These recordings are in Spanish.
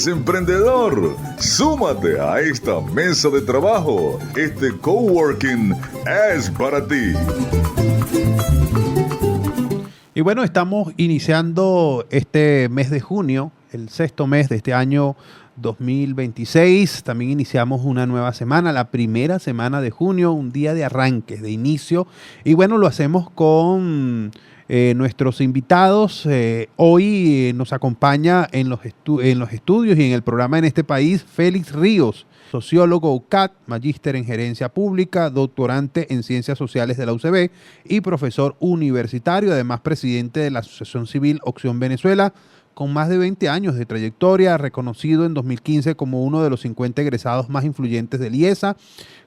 ¿Eres emprendedor? Súmate a esta mesa de trabajo. Este coworking es para ti. Y bueno, estamos iniciando este mes de junio, el sexto mes de este año 2026. También iniciamos una nueva semana, la primera semana de junio, un día de arranque, de inicio. Y bueno, lo hacemos con nuestros invitados. Hoy nos acompaña en los estudios y en el programa En este País, Félix Ríos, sociólogo UCAD, magíster en gerencia pública, doctorante en ciencias sociales de la UCB y profesor universitario, además presidente de la Asociación Civil Opción Venezuela, con más de 20 años de trayectoria, reconocido en 2015 como uno de los 50 egresados más influyentes del IESA,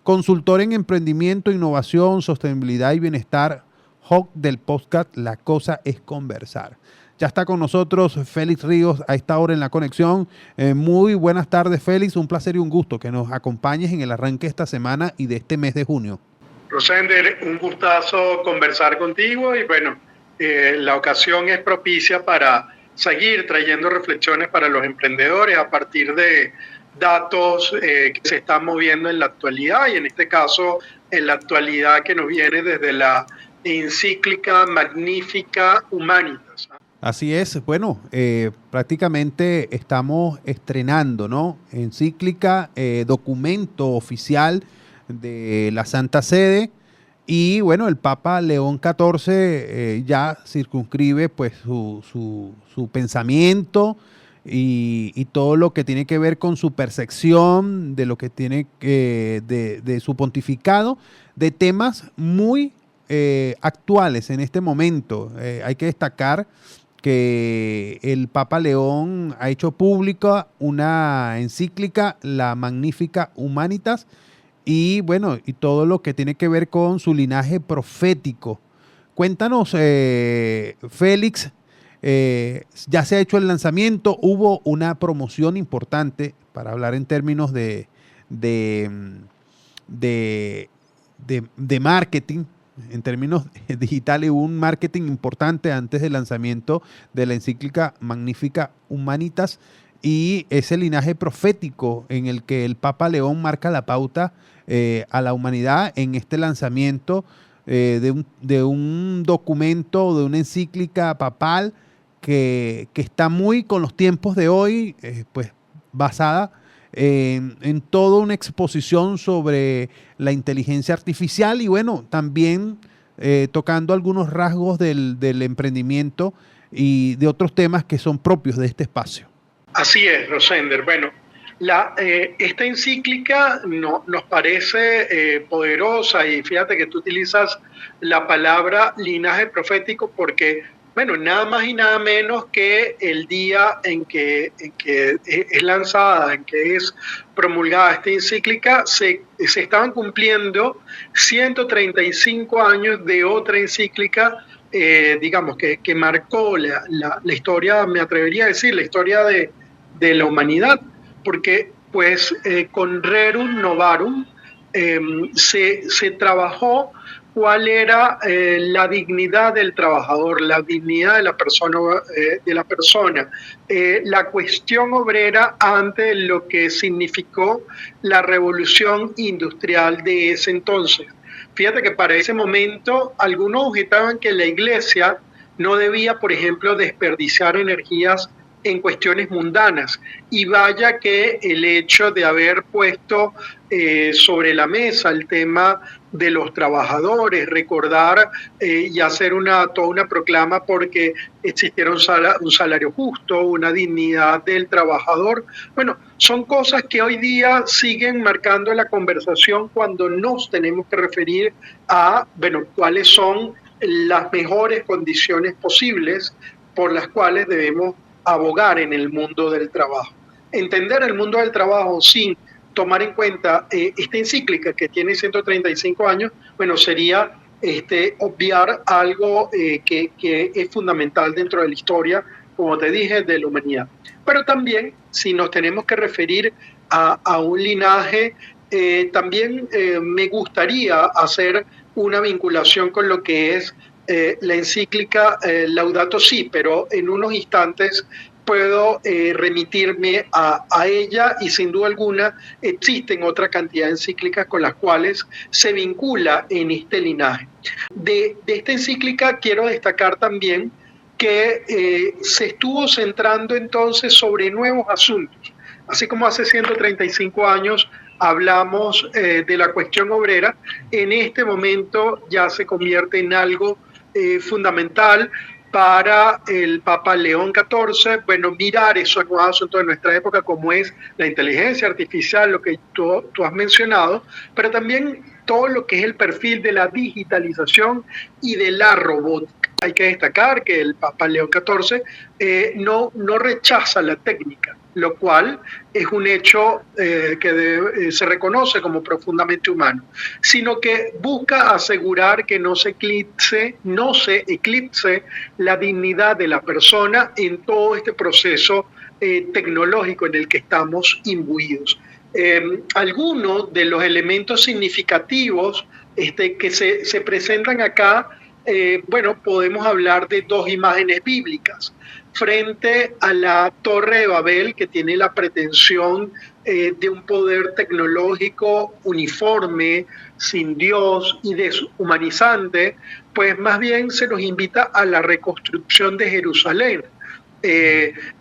consultor en emprendimiento, innovación, sostenibilidad y bienestar, host del podcast La Cosa es Conversar. Ya está con nosotros Félix Ríos a esta hora en la conexión. Muy buenas tardes, Félix. Un placer y un gusto que nos acompañes en el arranque de esta semana y de este mes de junio. Rosender, un gustazo conversar contigo y bueno, la ocasión es propicia para seguir trayendo reflexiones para los emprendedores a partir de datos que se están moviendo en la actualidad y en este caso en la actualidad que nos viene desde la encíclica Magnifica Humanitas. Así es, bueno, prácticamente estamos estrenando, ¿no? Encíclica, documento oficial de la Santa Sede y bueno, el Papa León XIV ya circunscribe pues su pensamiento y todo lo que tiene que ver con su percepción de lo que tiene de su pontificado, de temas muy actuales en este momento. Hay que destacar que el Papa León ha hecho pública una encíclica, la Magnifica Humanitas, y bueno, y todo lo que tiene que ver con su linaje profético. Cuéntanos, Félix, ya se ha hecho el lanzamiento, hubo una promoción importante, para hablar en términos de marketing, en términos digitales, hubo un marketing importante antes del lanzamiento de la encíclica Magnifica Humanitas y ese linaje profético en el que el Papa León marca la pauta a la humanidad en este lanzamiento de un documento, de una encíclica papal que está muy con los tiempos de hoy, pues basada en toda una exposición sobre la inteligencia artificial y bueno, también tocando algunos rasgos del emprendimiento y de otros temas que son propios de este espacio. Así es, Rosender. Bueno, esta encíclica nos parece poderosa y fíjate que tú utilizas la palabra linaje profético porque bueno, nada más y nada menos que el día en que es lanzada, en que es promulgada esta encíclica, se estaban cumpliendo 135 años de otra encíclica, digamos, que marcó la historia, me atrevería a decir, la historia de la humanidad, porque pues con Rerum Novarum se trabajó cuál era la dignidad del trabajador, la dignidad de la persona, la cuestión obrera ante lo que significó la revolución industrial de ese entonces. Fíjate que para ese momento algunos objetaban que la iglesia no debía, por ejemplo, desperdiciar energías en cuestiones mundanas. Y vaya que el hecho de haber puesto sobre la mesa el tema de los trabajadores, recordar y hacer toda una proclama porque existiera un salario justo, una dignidad del trabajador. Bueno, son cosas que hoy día siguen marcando la conversación cuando nos tenemos que referir a, bueno, cuáles son las mejores condiciones posibles por las cuales debemos abogar en el mundo del trabajo. Entender el mundo del trabajo sin tomar en cuenta esta encíclica que tiene 135 años, bueno, sería obviar algo que es fundamental dentro de la historia, como te dije, de la humanidad. Pero también, si nos tenemos que referir a un linaje, también me gustaría hacer una vinculación con lo que es la encíclica Laudato Si, pero en unos instantes puedo remitirme a ella, y sin duda alguna existen otra cantidad de encíclicas con las cuales se vincula en este linaje. De esta encíclica quiero destacar también que se estuvo centrando entonces sobre nuevos asuntos. Así como hace 135 años hablamos de la cuestión obrera, en este momento ya se convierte en algo fundamental para el Papa León XIV, bueno, mirar esos nuevos asuntos de nuestra época, como es la inteligencia artificial, lo que tú has mencionado, pero también todo lo que es el perfil de la digitalización y de la robótica. Hay que destacar que el Papa León XIV no rechaza la técnica, lo cual es un hecho que se reconoce como profundamente humano, sino que busca asegurar que no se eclipse la dignidad de la persona en todo este proceso tecnológico en el que estamos imbuidos. Algunos de los elementos significativos que se presentan acá, bueno, podemos hablar de dos imágenes bíblicas. Frente a la Torre de Babel, que tiene la pretensión de un poder tecnológico uniforme, sin Dios y deshumanizante, pues más bien se nos invita a la reconstrucción de Jerusalén.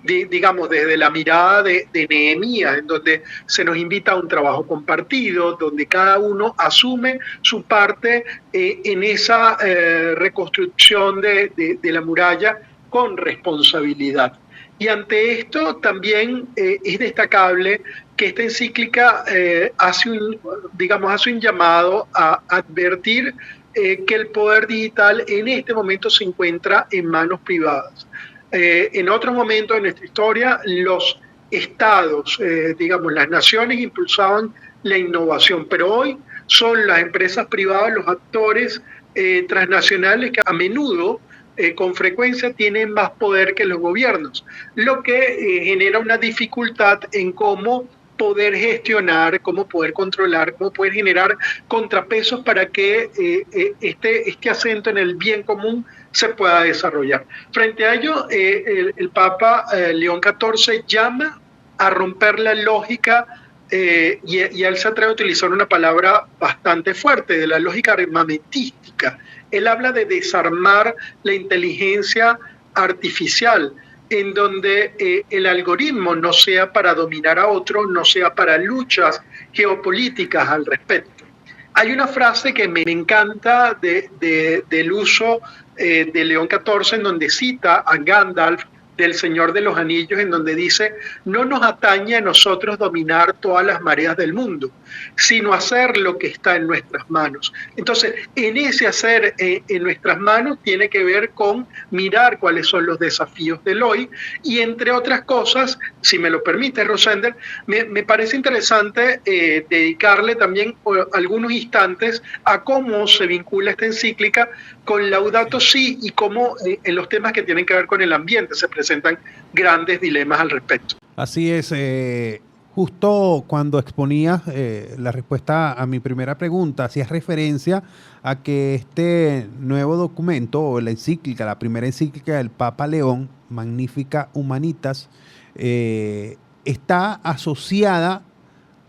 Digamos, desde la mirada de Nehemías, en donde se nos invita a un trabajo compartido, donde cada uno asume su parte en esa reconstrucción de la muralla con responsabilidad. Y ante esto también es destacable que esta encíclica hace un llamado a advertir que el poder digital en este momento se encuentra en manos privadas. En otros momentos de nuestra historia, los estados, las naciones impulsaban la innovación, pero hoy son las empresas privadas los actores transnacionales que a menudo, con frecuencia, tienen más poder que los gobiernos, lo que genera una dificultad en cómo poder gestionar, cómo poder controlar, cómo poder generar contrapesos para que este acento en el bien común se pueda desarrollar. Frente a ello, el Papa León XIV llama a romper la lógica, y él se atreve a utilizar una palabra bastante fuerte, de la lógica armamentística. Él habla de desarmar la inteligencia artificial, en donde el algoritmo no sea para dominar a otro, no sea para luchas geopolíticas al respecto. Hay una frase que me encanta del uso de León XIV, en donde cita a Gandalf del Señor de los Anillos, en donde dice: no nos atañe a nosotros dominar todas las mareas del mundo, sino hacer lo que está en nuestras manos. Entonces, en ese hacer en nuestras manos tiene que ver con mirar cuáles son los desafíos del hoy, y entre otras cosas, si me lo permite, Rosender, me parece interesante dedicarle también algunos instantes a cómo se vincula esta encíclica con Laudato Si, y cómo en los temas que tienen que ver con el ambiente se presentan grandes dilemas al respecto. Así es. Justo cuando exponías la respuesta a mi primera pregunta, hacías referencia a que este nuevo documento, o la encíclica, la primera encíclica del Papa León, Magnificat Humanitas, está asociada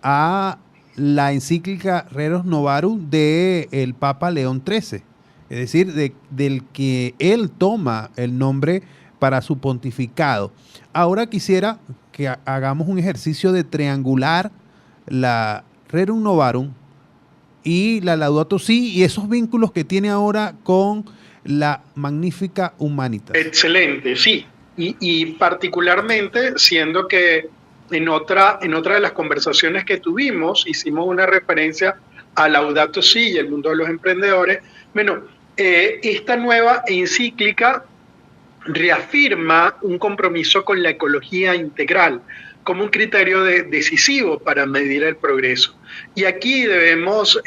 a la encíclica Rerum Novarum del Papa León XIII. Es decir, del que él toma el nombre para su pontificado. Ahora quisiera que hagamos un ejercicio de triangular la Rerum Novarum y la Laudato Si, y esos vínculos que tiene ahora con la Magnificat Humanitas. Excelente, sí. Y particularmente, siendo que en otra de las conversaciones que tuvimos, hicimos una referencia a Laudato Si y el mundo de los emprendedores. Bueno, esta nueva encíclica reafirma un compromiso con la ecología integral como un criterio decisivo para medir el progreso. Y aquí debemos,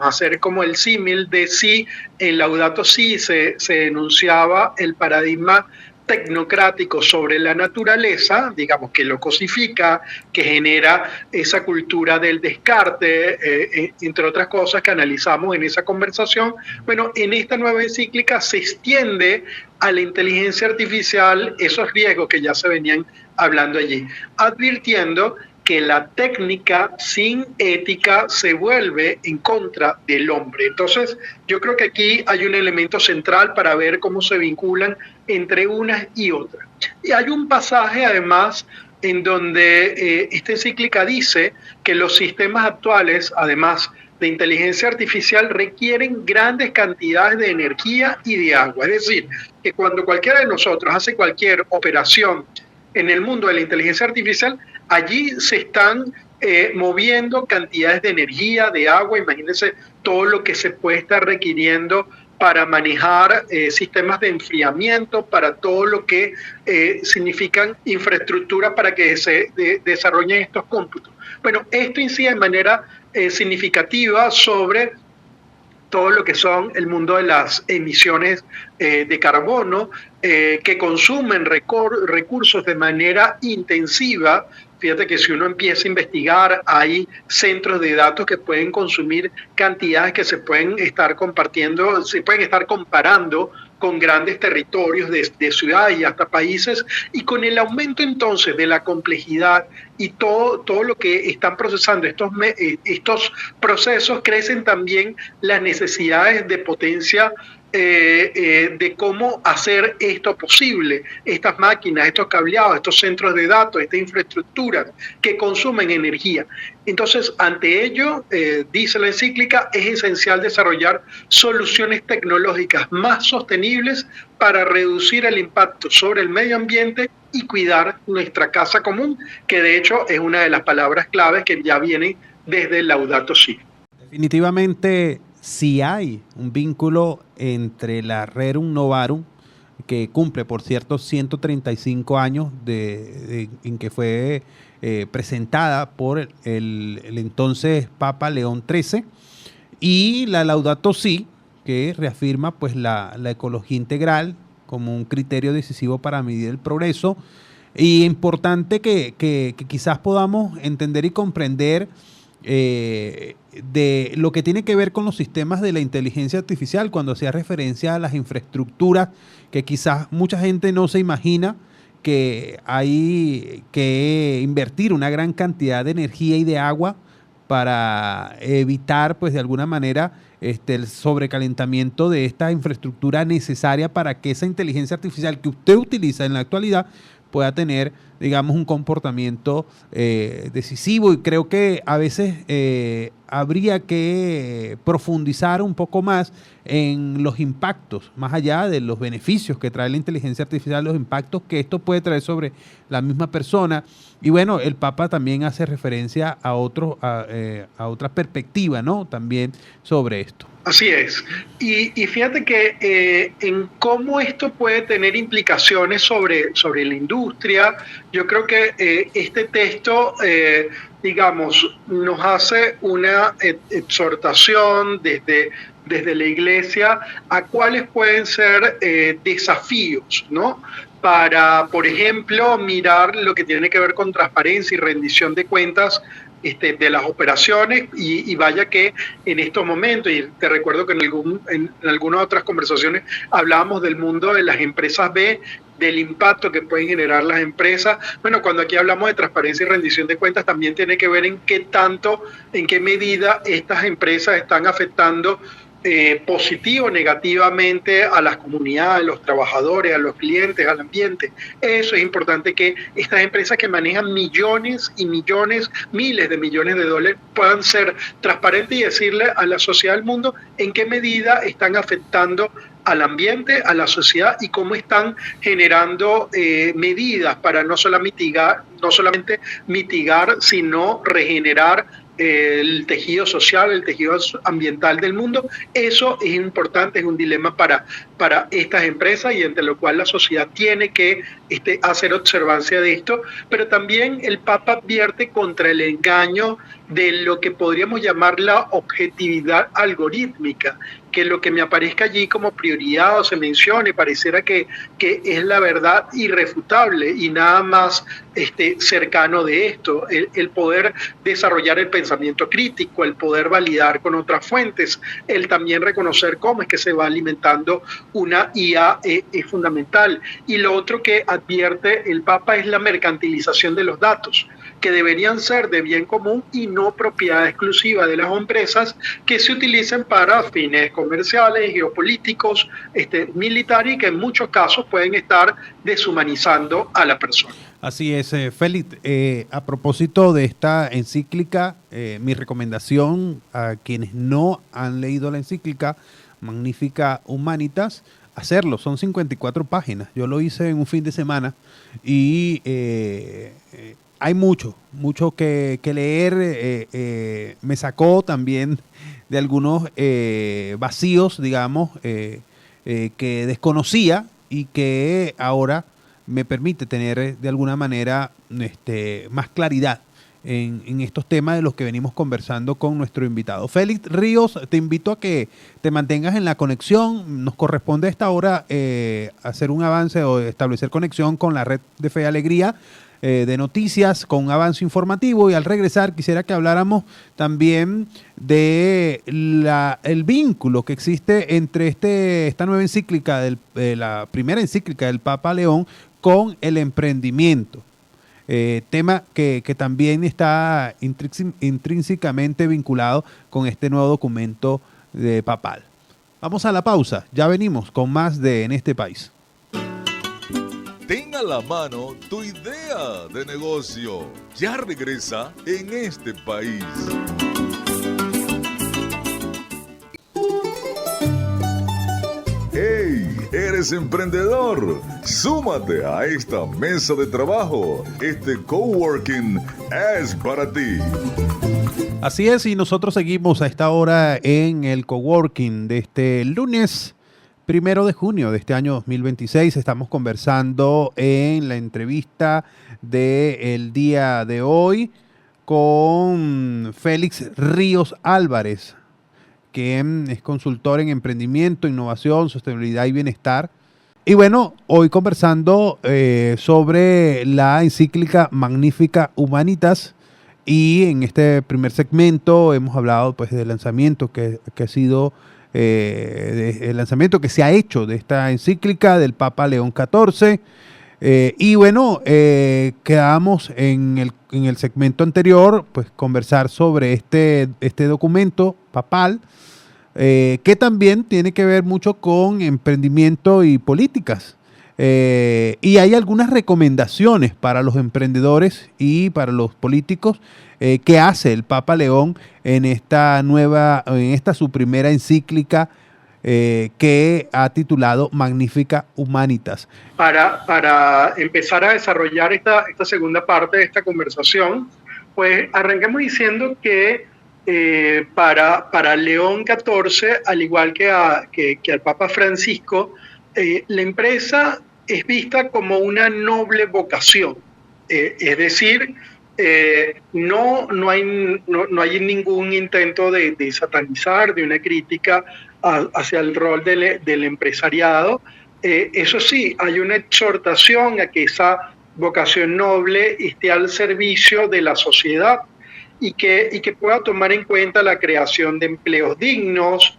hacer como el símil de si en Laudato Si se enunciaba el paradigma tecnocrático sobre la naturaleza, digamos que lo cosifica, que genera esa cultura del descarte, entre otras cosas que analizamos en esa conversación. Bueno, en esta nueva encíclica se extiende a la inteligencia artificial esos riesgos que ya se venían hablando allí, advirtiendo que la técnica sin ética se vuelve en contra del hombre. Entonces, yo creo que aquí hay un elemento central para ver cómo se vinculan entre unas y otras. Y hay un pasaje, además, en donde esta encíclica dice que los sistemas actuales, además de inteligencia artificial, requieren grandes cantidades de energía y de agua. Es decir, que cuando cualquiera de nosotros hace cualquier operación en el mundo de la inteligencia artificial, allí se están moviendo cantidades de energía, de agua. Imagínense todo lo que se puede estar requiriendo para manejar sistemas de enfriamiento, para todo lo que significan infraestructura para que se desarrollen estos cómputos. Bueno, esto incide de manera significativa sobre todo lo que son el mundo de las emisiones de carbono, que consumen recursos de manera intensiva. Fíjate que si uno empieza a investigar, hay centros de datos que pueden consumir cantidades que se pueden estar compartiendo, se pueden estar comparando con grandes territorios de ciudades y hasta países, y con el aumento entonces de la complejidad y todo lo que están procesando estos procesos, crecen también las necesidades de potencia de cómo hacer esto posible, estas máquinas, estos cableados, estos centros de datos, esta infraestructura que consumen energía. Entonces, ante ello, dice la encíclica, es esencial desarrollar soluciones tecnológicas más sostenibles para reducir el impacto sobre el medio ambiente y cuidar nuestra casa común, que de hecho es una de las palabras claves que ya vienen desde Laudato Si. Definitivamente, si hay un vínculo entre la Rerum Novarum, que cumple, por cierto, 135 años en que fue presentada por el entonces Papa León XIII, y la Laudato Si, que reafirma pues la ecología integral como un criterio decisivo para medir el progreso. Y importante que quizás podamos entender y comprender de lo que tiene que ver con los sistemas de la inteligencia artificial, cuando hacía referencia a las infraestructuras, que quizás mucha gente no se imagina que hay que invertir una gran cantidad de energía y de agua para evitar, pues de alguna manera, el sobrecalentamiento de esta infraestructura necesaria para que esa inteligencia artificial que usted utiliza en la actualidad pueda tener, digamos, un comportamiento decisivo. Y creo que a veces habría que profundizar un poco más en los impactos, más allá de los beneficios que trae la inteligencia artificial, los impactos que esto puede traer sobre la misma persona. Y bueno, el Papa también hace referencia a otra perspectiva, ¿no? También sobre esto. Así es. Y fíjate que en cómo esto puede tener implicaciones sobre la industria, yo creo que este texto, digamos, nos hace una exhortación desde la Iglesia a cuáles pueden ser desafíos, ¿no? Para, por ejemplo, mirar lo que tiene que ver con transparencia y rendición de cuentas de las operaciones, y vaya que en estos momentos, y te recuerdo que en algunas otras conversaciones hablábamos del mundo de las empresas B, del impacto que pueden generar las empresas. Bueno, cuando aquí hablamos de transparencia y rendición de cuentas, también tiene que ver en qué medida estas empresas están afectando positivo o negativamente a las comunidades, a los trabajadores, a los clientes, al ambiente. Eso es importante, que estas empresas que manejan millones y millones, miles de millones de dólares, puedan ser transparentes y decirle a la sociedad del mundo en qué medida están afectando al ambiente, a la sociedad, y cómo están generando medidas para no solamente mitigar, sino regenerar el tejido social, el tejido ambiental del mundo. Eso es importante, es un dilema para estas empresas, y entre lo cual la sociedad tiene que hacer observancia de esto. Pero también el Papa advierte contra el engaño de lo que podríamos llamar la objetividad algorítmica, que lo que me aparezca allí como prioridad o se mencione pareciera que es la verdad irrefutable y nada más cercano de esto, el poder desarrollar el pensamiento crítico, el poder validar con otras fuentes, el también reconocer cómo es que se va alimentando una IA es fundamental. Y lo otro que advierte el Papa es la mercantilización de los datos, que deberían ser de bien común y no propiedad exclusiva de las empresas que se utilicen para fines comerciales, geopolíticos, militares y que en muchos casos pueden estar deshumanizando a la persona. Así es, Félix. A propósito de esta encíclica, mi recomendación a quienes no han leído la encíclica Magnificat Humanitas, hacerlo. Son 54 páginas. Yo lo hice en un fin de semana y hay mucho que leer. Me sacó también de algunos vacíos, digamos, que desconocía y que ahora me permite tener de alguna manera más claridad en estos temas de los que venimos conversando con nuestro invitado. Félix Ríos, te invito a que te mantengas en la conexión. Nos corresponde a esta hora hacer un avance o establecer conexión con la red de Fe y Alegría de noticias con un avance informativo, y al regresar quisiera que habláramos también de el vínculo que existe entre esta nueva encíclica, la primera encíclica del Papa León, con el emprendimiento. Tema que también está intrínsecamente vinculado con este nuevo documento papal. Vamos a la pausa, ya venimos con más de En este país. Ten a la mano tu idea de negocio. Ya regresa En este país. ¡Hey! ¿Eres emprendedor? Súmate a esta mesa de trabajo. Este coworking es para ti. Así es, y nosotros seguimos a esta hora en el coworking de este lunes 1 de junio de este año 2026. Estamos conversando en la entrevista del día de hoy con Félix Ríos Álvarez, quien es consultor en emprendimiento, innovación, sostenibilidad y bienestar. Y bueno, hoy conversando sobre la encíclica Magnificat Humanitas, y en este primer segmento hemos hablado pues del lanzamiento que ha sido el lanzamiento que se ha hecho de esta encíclica del Papa León XIV. Y bueno, quedamos en el segmento anterior, pues conversar sobre este documento papal, que también tiene que ver mucho con emprendimiento y políticas. Y hay algunas recomendaciones para los emprendedores y para los políticos que hace el Papa León en esta su primera encíclica que ha titulado Magnificat Humanitas. Para empezar a desarrollar esta segunda parte de esta conversación, pues arranquemos diciendo que para León XIV, al igual que al Papa Francisco, la empresa es vista como una noble vocación, es decir, no hay ningún intento de satanizar, de una crítica hacia el rol del empresariado. Eso sí, hay una exhortación a que esa vocación noble esté al servicio de la sociedad y que pueda tomar en cuenta la creación de empleos dignos,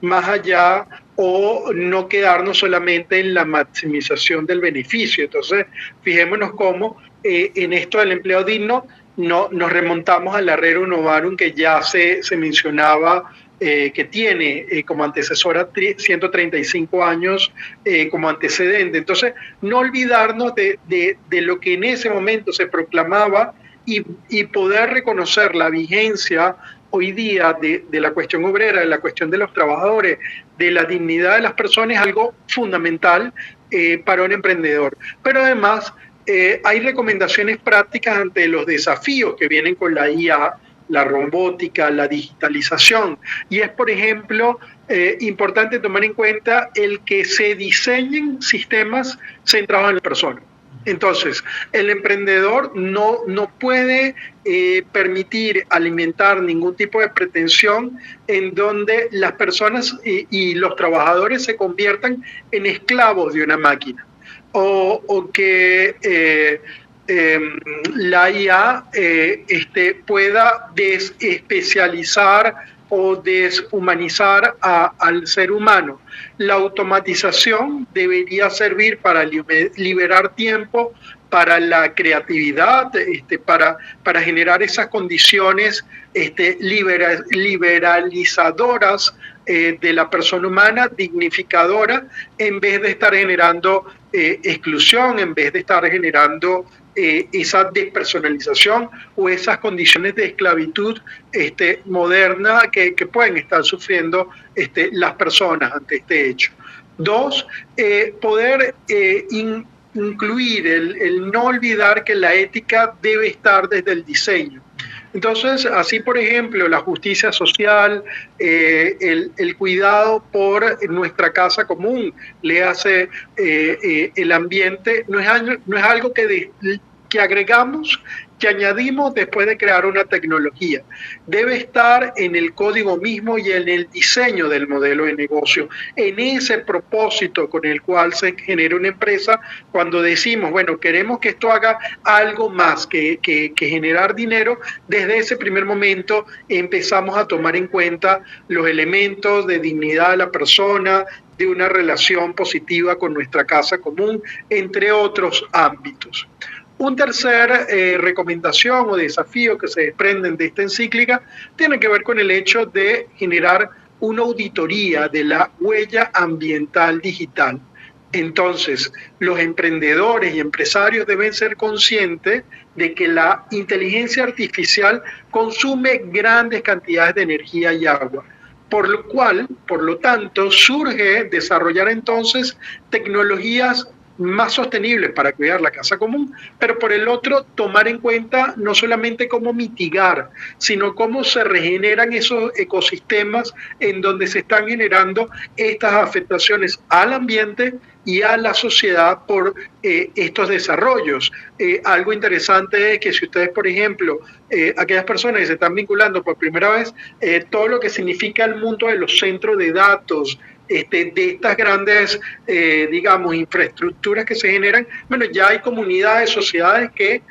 más allá, o no quedarnos solamente en la maximización del beneficio. Entonces, fijémonos cómo en esto del empleo digno nos remontamos al Rerum Novarum, que ya se mencionaba, que tiene como antecesora 135 años como antecedente. Entonces, no olvidarnos de lo que en ese momento se proclamaba y poder reconocer la vigencia hoy día de la cuestión obrera, de la cuestión de los trabajadores, de la dignidad de las personas, es algo fundamental para un emprendedor. Pero además hay recomendaciones prácticas ante los desafíos que vienen con la IA, la robótica, la digitalización. Y es, por ejemplo, importante tomar en cuenta el que se diseñen sistemas centrados en la persona. Entonces, el emprendedor no puede permitir alimentar ningún tipo de pretensión en donde las personas y los trabajadores se conviertan en esclavos de una máquina o que la IA pueda desespecializar o deshumanizar al ser humano. La automatización debería servir para liberar tiempo para la creatividad, para generar esas condiciones liberalizadoras de la persona humana, dignificadora, en vez de estar generando exclusión, en vez de estar generando esa despersonalización o esas condiciones de esclavitud moderna que pueden estar sufriendo las personas ante este hecho. Dos, poder incluir el no olvidar que la ética debe estar desde el diseño. Entonces, así por ejemplo, la justicia social, el cuidado por nuestra casa común, le hace el ambiente, no es algo que agregamos, que añadimos después de crear una tecnología. Debe estar en el código mismo y en el diseño del modelo de negocio, en ese propósito con el cual se genera una empresa cuando decimos, bueno, queremos que esto haga algo más que generar dinero. Desde ese primer momento empezamos a tomar en cuenta los elementos de dignidad de la persona, de una relación positiva con nuestra casa común, entre otros ámbitos. Un tercer recomendación o desafío que se desprenden de esta encíclica tiene que ver con el hecho de generar una auditoría de la huella ambiental digital. Entonces, los emprendedores y empresarios deben ser conscientes de que la inteligencia artificial consume grandes cantidades de energía y agua, por lo tanto, surge desarrollar entonces tecnologías más sostenibles para cuidar la casa común, pero por el otro tomar en cuenta no solamente cómo mitigar, sino cómo se regeneran esos ecosistemas en donde se están generando estas afectaciones al ambiente y a la sociedad por estos desarrollos. Algo interesante es que si ustedes, por ejemplo, aquellas personas que se están vinculando por primera vez, todo lo que significa el mundo de los centros de datos, de estas grandes, infraestructuras que se generan, bueno, ya hay comunidades, sociedades que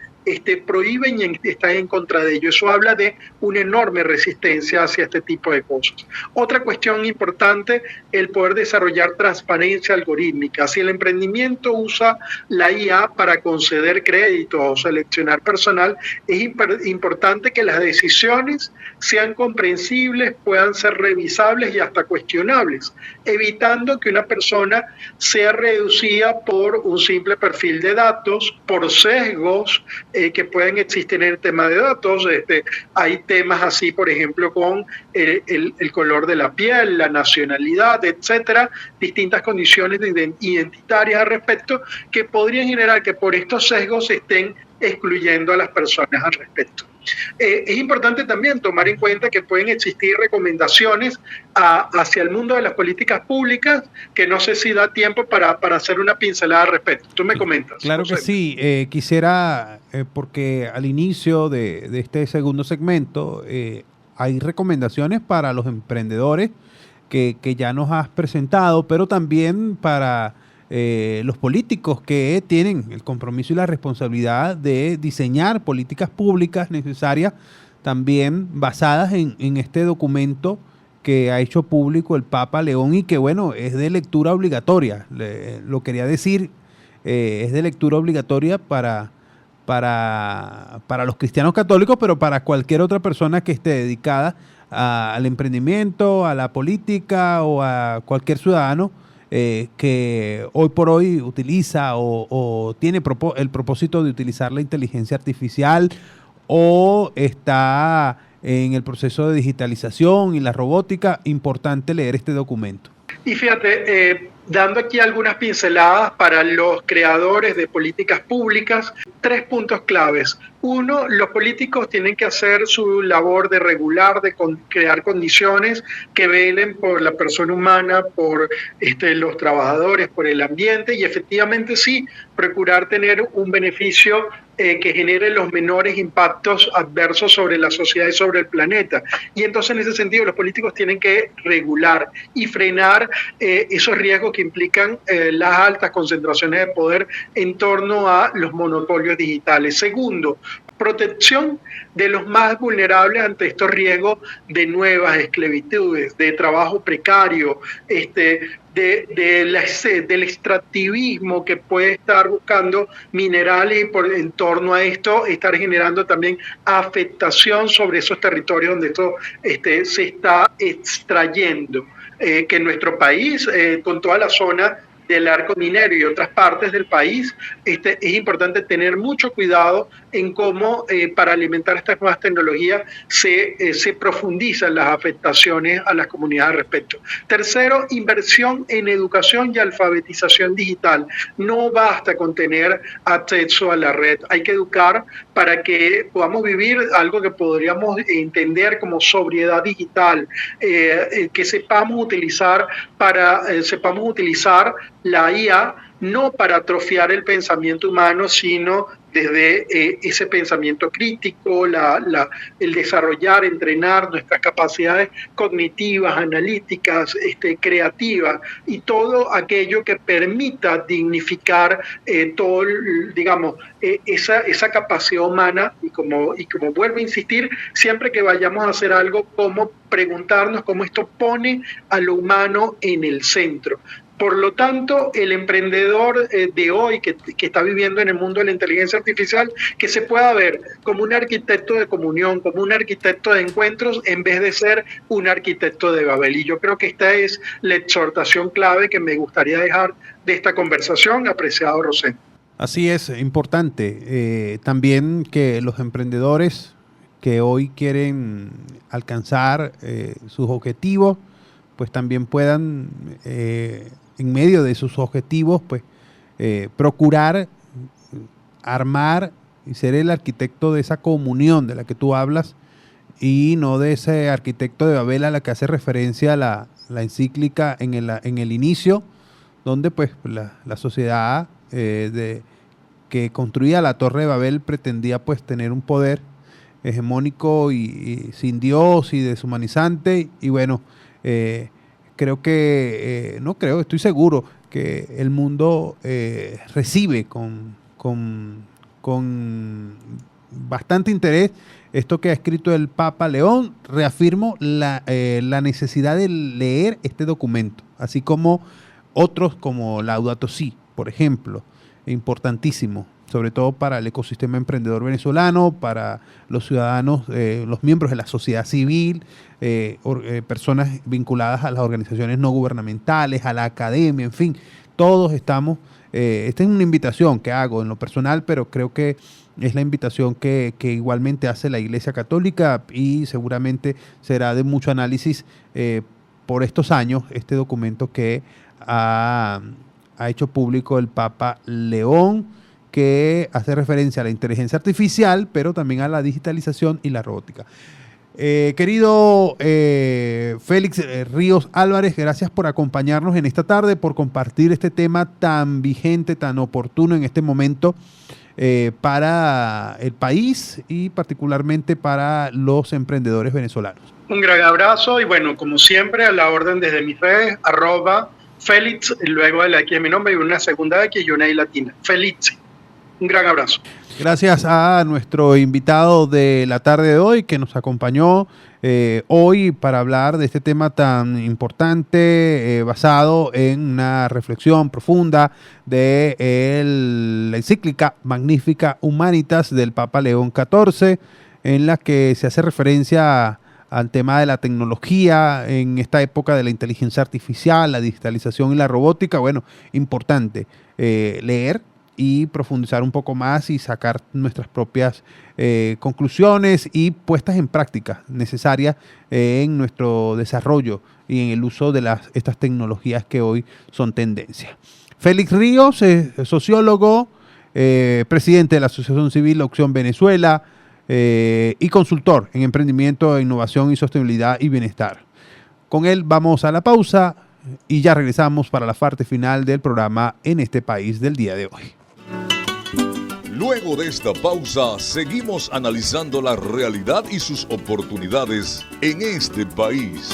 prohíben y están en contra de ello. Eso habla de una enorme resistencia hacia este tipo de cosas. Otra cuestión importante, el poder desarrollar transparencia algorítmica. Si el emprendimiento usa la IA para conceder créditos o seleccionar personal, es importante que las decisiones sean comprensibles, puedan ser revisables y hasta cuestionables, evitando que una persona sea reducida por un simple perfil de datos, por sesgos que pueden existir en el tema de datos. Hay temas así, por ejemplo, con el color de la piel, la nacionalidad, etcétera, distintas condiciones identitarias al respecto que podrían generar que por estos sesgos se estén excluyendo a las personas al respecto. Es importante también tomar en cuenta que pueden existir recomendaciones hacia el mundo de las políticas públicas, que no sé si da tiempo para hacer una pincelada al respecto. Tú me comentas. Claro que sí. Quisiera, porque al inicio de este segundo segmento hay recomendaciones para los emprendedores que ya nos has presentado, pero también para los políticos que tienen el compromiso y la responsabilidad de diseñar políticas públicas necesarias, también basadas en este documento que ha hecho público el Papa León y que, bueno, es de lectura obligatoria. Lo quería decir, es de lectura obligatoria para los cristianos católicos, pero para cualquier otra persona que esté dedicada al emprendimiento, a la política o a cualquier ciudadano que hoy por hoy utiliza o tiene el propósito de utilizar la inteligencia artificial o está en el proceso de digitalización y la robótica. Importante leer este documento. Y fíjate, dando aquí algunas pinceladas para los creadores de políticas públicas, 3 puntos claves. 1, los políticos tienen que hacer su labor de regular, de crear condiciones que velen por la persona humana, por los trabajadores, por el ambiente, y efectivamente sí, procurar tener un beneficio que genere los menores impactos adversos sobre la sociedad y sobre el planeta. Y entonces, en ese sentido, los políticos tienen que regular y frenar esos riesgos que implican las altas concentraciones de poder en torno a los monopolios digitales. Segundo, protección de los más vulnerables ante estos riesgos de nuevas esclavitudes, de trabajo precario, del extractivismo que puede estar buscando minerales y en torno a esto estar generando también afectación sobre esos territorios donde esto se está extrayendo. Que en nuestro país, con toda la zona del arco minero y otras partes del país, es importante tener mucho cuidado en cómo para alimentar estas nuevas tecnologías se profundizan las afectaciones a las comunidades al respecto. Tercero, inversión en educación y alfabetización digital. No basta con tener acceso a la red, hay que educar para que podamos vivir algo que podríamos entender como sobriedad digital, que sepamos utilizar la IA no para atrofiar el pensamiento humano, sino desde ese pensamiento crítico, el desarrollar, entrenar nuestras capacidades cognitivas, analíticas, creativas, y todo aquello que permita dignificar todo, digamos, esa capacidad humana, y como vuelvo a insistir, siempre que vayamos a hacer algo, como preguntarnos cómo esto pone a lo humano en el centro. Por lo tanto, el emprendedor de hoy que está viviendo en el mundo de la inteligencia artificial, que se pueda ver como un arquitecto de comunión, como un arquitecto de encuentros, en vez de ser un arquitecto de Babel. Y yo creo que esta es la exhortación clave que me gustaría dejar de esta conversación, apreciado Rosendo. Así es, importante. También que los emprendedores que hoy quieren alcanzar sus objetivos, pues también puedan, en medio de sus objetivos, pues procurar armar y ser el arquitecto de esa comunión de la que tú hablas, y no de ese arquitecto de Babel a la que hace referencia la encíclica en el inicio, donde pues la sociedad que construía la Torre de Babel pretendía pues tener un poder hegemónico y sin Dios y deshumanizante. Y bueno, estoy seguro que el mundo recibe con bastante interés esto que ha escrito el Papa León. Reafirmo la necesidad de leer este documento, así como otros como Laudato Si, por ejemplo, importantísimo, sobre todo para el ecosistema emprendedor venezolano, para los ciudadanos, los miembros de la sociedad civil, personas vinculadas a las organizaciones no gubernamentales, a la academia, en fin, todos estamos. Esta es una invitación que hago en lo personal, pero creo que es la invitación que igualmente hace la Iglesia Católica, y seguramente será de mucho análisis por estos años este documento que ha hecho público el Papa León, que hace referencia a la inteligencia artificial, pero también a la digitalización y la robótica. Querido Félix Ríos Álvarez, gracias por acompañarnos en esta tarde, por compartir este tema tan vigente, tan oportuno en este momento para el país y particularmente para los emprendedores venezolanos. Un gran abrazo y bueno, como siempre, a la orden desde mis redes, @Félix, luego de la X de mi nombre y una segunda X y una I latina. Félix. Un gran abrazo. Gracias a nuestro invitado de la tarde de hoy que nos acompañó hoy para hablar de este tema tan importante, basado en una reflexión profunda de la encíclica Magnificat Humanitas del Papa León XIV, en la que se hace referencia al tema de la tecnología en esta época de la inteligencia artificial, la digitalización y la robótica. Bueno, importante leer y profundizar un poco más y sacar nuestras propias conclusiones y puestas en práctica necesarias en nuestro desarrollo y en el uso de estas tecnologías que hoy son tendencia. Félix Ríos, sociólogo, presidente de la Asociación Civil Opción Venezuela y consultor en emprendimiento, innovación y sostenibilidad y bienestar. Con él vamos a la pausa y ya regresamos para la parte final del programa En este país del día de hoy. Luego de esta pausa, seguimos analizando la realidad y sus oportunidades en este país.